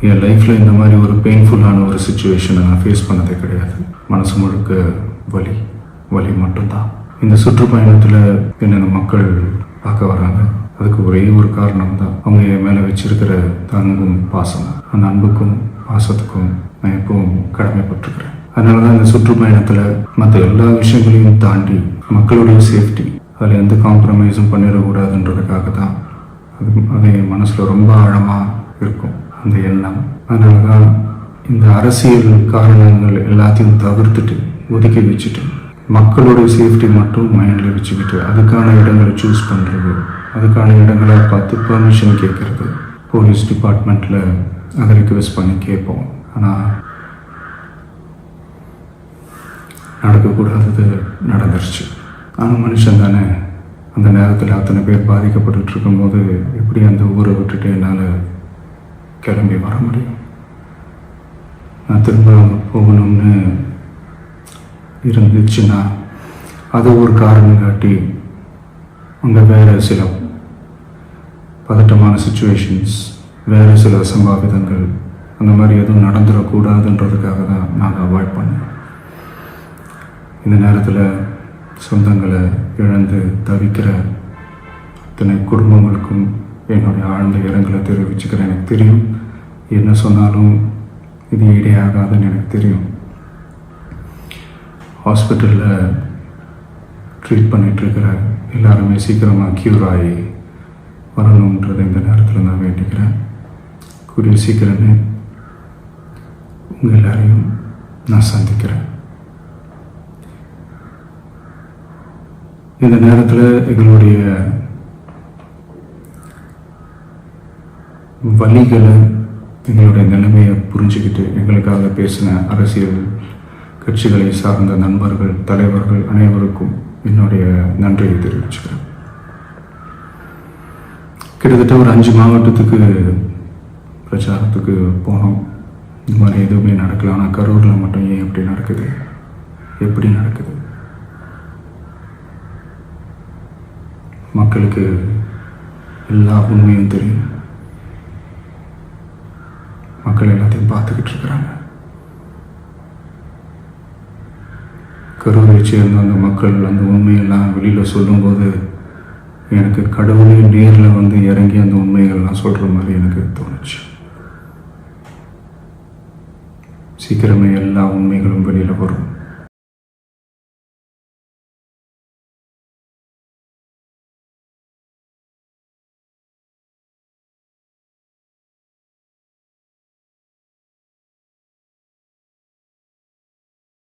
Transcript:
என் லைஃப்பில் இந்த மாதிரி ஒரு பெயின்ஃபுல்லான ஒரு சுச்சுவேஷனை நான் ஃபேஸ் பண்ணதே கிடையாது. மனசு முழுக்க வலி வலி மட்டும்தான். இந்த சுற்றுப்பயணத்தில் என்னென்ன மக்கள் பார்க்க வராங்க, அதுக்கு ஒரே ஒரு காரணம் தான், அவங்க என் மேலே வச்சிருக்கிற அன்பும் பாசம். அந்த அன்புக்கும் பாசத்துக்கும் நான் எப்பவும் கடமைப்பட்டிருக்கிறேன். அதனால தான் இந்த சுற்றுப்பயணத்தில் மற்ற எல்லா விஷயங்களையும் தாண்டி மக்களுடைய சேஃப்டி, அதில் எந்த காம்ப்ரமைஸும் பண்ணிடக்கூடாதுன்றதுக்காக தான் அது என் மனசில் ரொம்ப ஆழமாக இருக்கும் அந்த எண்ணம். அதனால தான் இந்த அரசியல் காரணங்கள் எல்லாத்தையும் தவிர்த்துட்டு ஒதுக்கி வச்சுட்டு மக்களோட சேஃப்டி மட்டும் மைண்டில் வச்சுக்கிட்டு அதுக்கான இடங்களை சூஸ் பண்ணுறது, அதுக்கான இடங்களை பார்த்து பெர்மிஷன் கேட்குறது, போலீஸ் டிபார்ட்மெண்ட்டில் அதை ரிக்வெஸ்ட் பண்ணி கேட்போம். ஆனால் நடக்கக்கூடாதது நடந்துருச்சு. ஆனால் மனுஷன் தானே, அந்த நேரத்தில் அத்தனை பேர் பாதிக்கப்பட்டு இருக்கும்போது எப்படி அந்த ஊரை விட்டுட்டு என்னால் கிளம்பி வர முடியும்? நான் திரும்ப போகணும்னு இருந்துச்சுன்னா அது ஒரு காரணம் காட்டி அங்கே வேறு சில பதட்டமான சுச்சுவேஷன்ஸ், வேறு சில சம்பாவிதங்கள் அந்த மாதிரி எதுவும் நடந்துடக்கூடாதுன்றதுக்காக தான் நான் அவாய்ட் பண்ணேன். இந்த நேரத்தில் சொந்தங்களை இழந்து தவிக்கிற அத்தனை குடும்பங்களுக்கும் என்னுடைய ஆழ்ந்த இரங்கலை தெரிவிச்சுக்கிறேன். எனக்கு தெரியும், என்ன சொன்னாலும் இது ஈடேயாகாதுன்னு எனக்கு தெரியும். ஹாஸ்பிட்டலில் ட்ரீட் பண்ணிகிட்ருக்கிற எல்லாருமே சீக்கிரமாக க்யூர் ஆகி வரணுன்றதை இந்த நேரத்தில் நான் வேண்டிக்கிறேன். கூடிய சீக்கிரமே உங்கள் எல்லாரையும் நான் சந்திக்கிறேன். இந்த நேரத்தில் எங்களுடைய வலிகளை, எங்களுடைய நிலைமையை புரிஞ்சுக்கிட்டு எங்களுக்காக பேசின அரசியல் கட்சிகளை சார்ந்த நண்பர்கள், தலைவர்கள் அனைவருக்கும் என்னுடைய நன்றியை தெரிவிச்சுக்கிறேன். கிட்டத்தட்ட ஒரு 5 மாவட்டத்துக்கு பிரச்சாரத்துக்கு போனோம். இந்த மாதிரி எதுவுமே நடக்கல. ஆனால் கரூரில் மட்டும் ஏன் எப்படி நடக்குது, எப்படி நடக்குது? மக்களுக்கு எல்லா உண்மையும் தெரியும். மக்கள் எல்லாத்தையும் பார்த்துக்கிட்டு இருக்கிறாங்க. கரூரை சேர்ந்த அந்த மக்கள் அந்த உண்மையெல்லாம் வெளியில் சொல்லும்போது எனக்கு கடவுளே நேரில் வந்து இறங்கி அந்த உண்மைகள்லாம் சொல்கிற மாதிரி எனக்கு தோணுச்சு. சீக்கிரமே எல்லா உண்மைகளும் வெளியில் வரும்.